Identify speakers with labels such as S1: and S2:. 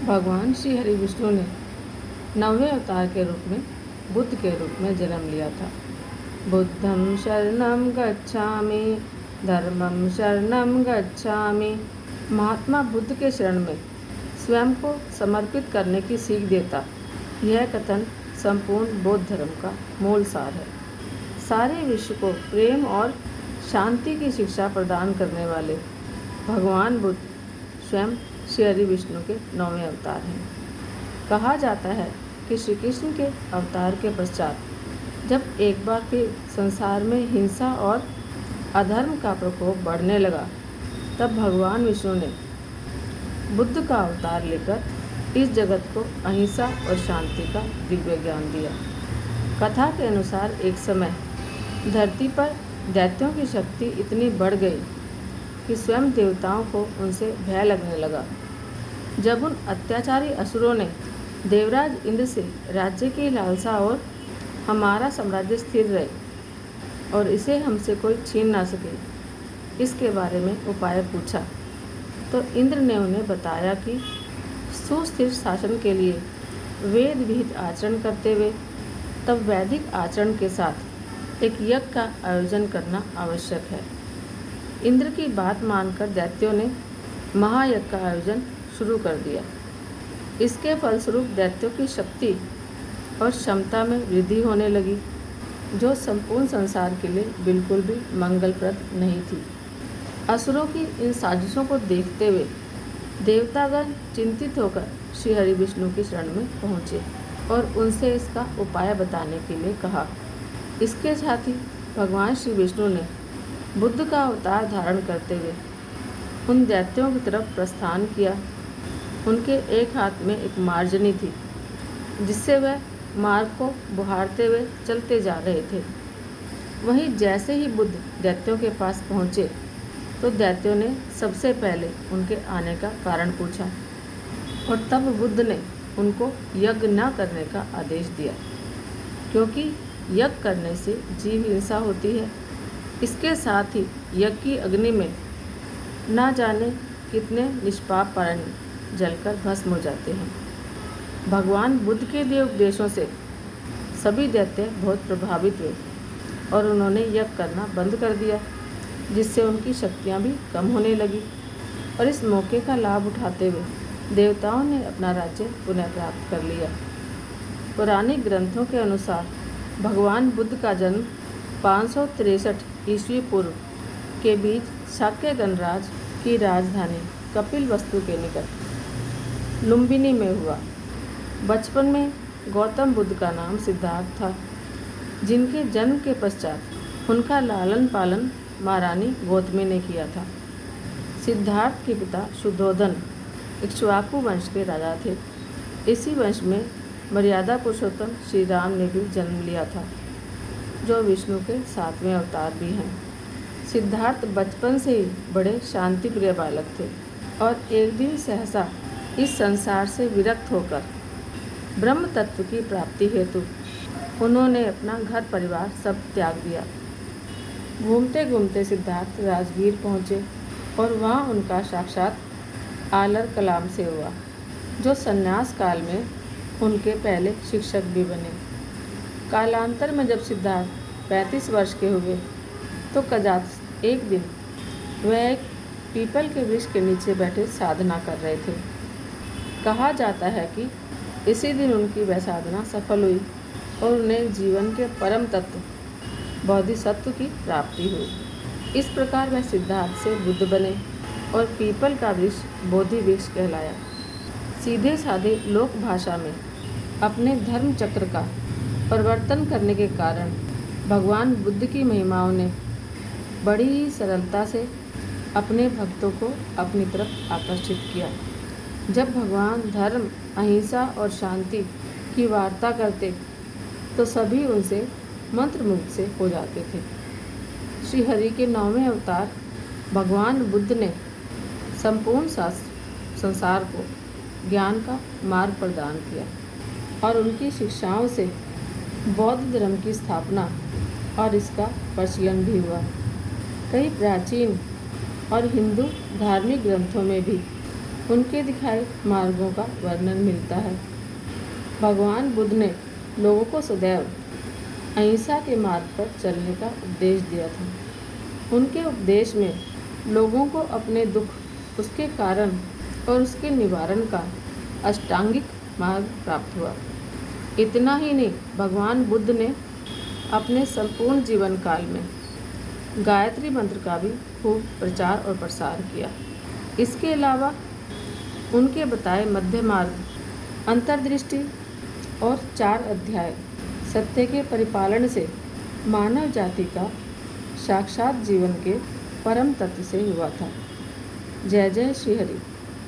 S1: भगवान श्री हरि विष्णु ने 9वें अवतार के रूप में बुद्ध के रूप में जन्म लिया था। बुद्धं शरणं गच्छामि, धर्मं शरणं गच्छामि। महात्मा बुद्ध के शरण में स्वयं को समर्पित करने की सीख देता यह कथन संपूर्ण बौद्ध धर्म का मूल सार है। सारे विश्व को प्रेम और शांति की शिक्षा प्रदान करने वाले भगवान बुद्ध स्वयं श्री हरि विष्णु के 9वें अवतार हैं। कहा जाता है कि श्री कृष्ण के अवतार के पश्चात जब एक बार फिर संसार में हिंसा और अधर्म का प्रकोप बढ़ने लगा, तब भगवान विष्णु ने बुद्ध का अवतार लेकर इस जगत को अहिंसा और शांति का दिव्य ज्ञान दिया। कथा के अनुसार एक समय धरती पर दैत्यों की शक्ति इतनी बढ़ गई कि स्वयं देवताओं को उनसे भय लगने लगा। जब उन अत्याचारी असुरों ने देवराज इंद्र से राज्य की लालसा और हमारा साम्राज्य स्थिर रहे और इसे हमसे कोई छीन ना सके, इसके बारे में उपाय पूछा, तो इंद्र ने उन्हें बताया कि सुस्थिर शासन के लिए वेद विहित आचरण करते हुए तब वैदिक आचरण के साथ एक यज्ञ का आयोजन करना आवश्यक है। इंद्र की बात मानकर दैत्यों ने महायज्ञ का आयोजन शुरू कर दिया। इसके फलस्वरूप दैत्यों की शक्ति और क्षमता में वृद्धि होने लगी, जो संपूर्ण संसार के लिए बिल्कुल भी मंगलप्रद नहीं थी। असुरों की इन साजिशों को देखते हुए देवतागण चिंतित होकर श्री हरि विष्णु की शरण में पहुँचे और उनसे इसका उपाय बताने के लिए कहा। इसके साथ ही भगवान श्री विष्णु ने बुद्ध का अवतार धारण करते हुए उन दैत्यों की तरफ प्रस्थान किया। उनके एक हाथ में एक मार्जनी थी, जिससे वह मार्ग को बुहारते हुए चलते जा रहे थे। वहीं जैसे ही बुद्ध दैत्यों के पास पहुँचे तो दैत्यों ने सबसे पहले उनके आने का कारण पूछा और तब बुद्ध ने उनको यज्ञ न करने का आदेश दिया, क्योंकि यज्ञ करने से जीव हिंसा होती है। इसके साथ ही यज्ञ की अग्नि में ना जाने कितने निष्पाप प्राणी जलकर भस्म हो जाते हैं। भगवान बुद्ध के दिए उपदेशों से सभी दैत्य बहुत प्रभावित हुए और उन्होंने यज्ञ करना बंद कर दिया, जिससे उनकी शक्तियाँ भी कम होने लगी। और इस मौके का लाभ उठाते हुए देवताओं ने अपना राज्य पुनः प्राप्त कर लिया। पुरानिक ग्रंथों के अनुसार भगवान बुद्ध का जन्म 563 ईस्वी पूर्व के बीच शाक्य गणराज की राजधानी कपिलवस्तु के निकट लुम्बिनी में हुआ। बचपन में गौतम बुद्ध का नाम सिद्धार्थ था, जिनके जन्म के पश्चात उनका लालन पालन महारानी गौतमी ने किया था। सिद्धार्थ के पिता शुद्धोधन इक्ष्वाकु वंश के राजा थे। इसी वंश में मर्यादा पुरुषोत्तम श्री राम ने भी जन्म लिया था, जो विष्णु के 7वें अवतार भी हैं। सिद्धार्थ बचपन से ही बड़े शांति प्रिय बालक थे और एक दिन सहसा इस संसार से विरक्त होकर ब्रह्म तत्व की प्राप्ति हेतु उन्होंने अपना घर परिवार सब त्याग दिया। घूमते घूमते सिद्धार्थ राजगीर पहुँचे और वहाँ उनका साक्षात आलर कलाम से हुआ, जो संन्यास काल में उनके पहले शिक्षक भी बने। कालांतर में जब सिद्धार्थ 35 वर्ष के हुए तो कदाचित एक दिन वह एक पीपल के वृक्ष के नीचे बैठे साधना कर रहे थे। कहा जाता है कि इसी दिन उनकी वह साधना सफल हुई और उन्हें जीवन के परम तत्व बोधिसत्व की प्राप्ति हुई। इस प्रकार वह सिद्धार्थ से बुद्ध बने और पीपल का वृक्ष बोधि वृक्ष कहलाया। सीधे साधे लोक भाषा में अपने धर्म चक्र का परिवर्तन करने के कारण भगवान बुद्ध की महिमाओं ने बड़ी ही सरलता से अपने भक्तों को अपनी तरफ आकर्षित किया। जब भगवान धर्म, अहिंसा और शांति की वार्ता करते तो सभी उनसे मंत्रमुग्ध से हो जाते थे। श्री हरि के 9वें अवतार भगवान बुद्ध ने संपूर्ण संसार को ज्ञान का मार्ग प्रदान किया और उनकी शिक्षाओं से बौद्ध धर्म की स्थापना और इसका प्रचलन भी हुआ। कई प्राचीन और हिंदू धार्मिक ग्रंथों में भी उनके दिखाए मार्गों का वर्णन मिलता है। भगवान बुद्ध ने लोगों को सदैव अहिंसा के मार्ग पर चलने का उपदेश दिया था। उनके उपदेश में लोगों को अपने दुख, उसके कारण और उसके निवारण का अष्टांगिक मार्ग प्राप्त हुआ। इतना ही नहीं, भगवान बुद्ध ने अपने संपूर्ण जीवन काल में गायत्री मंत्र का भी खूब प्रचार और प्रसार किया। इसके अलावा उनके बताए मध्य मार्ग, अंतर्दृष्टि और 4 अध्याय सत्य के परिपालन से मानव जाति का साक्षात जीवन के परम तत्व से हुआ था। जय जय श्री हरि।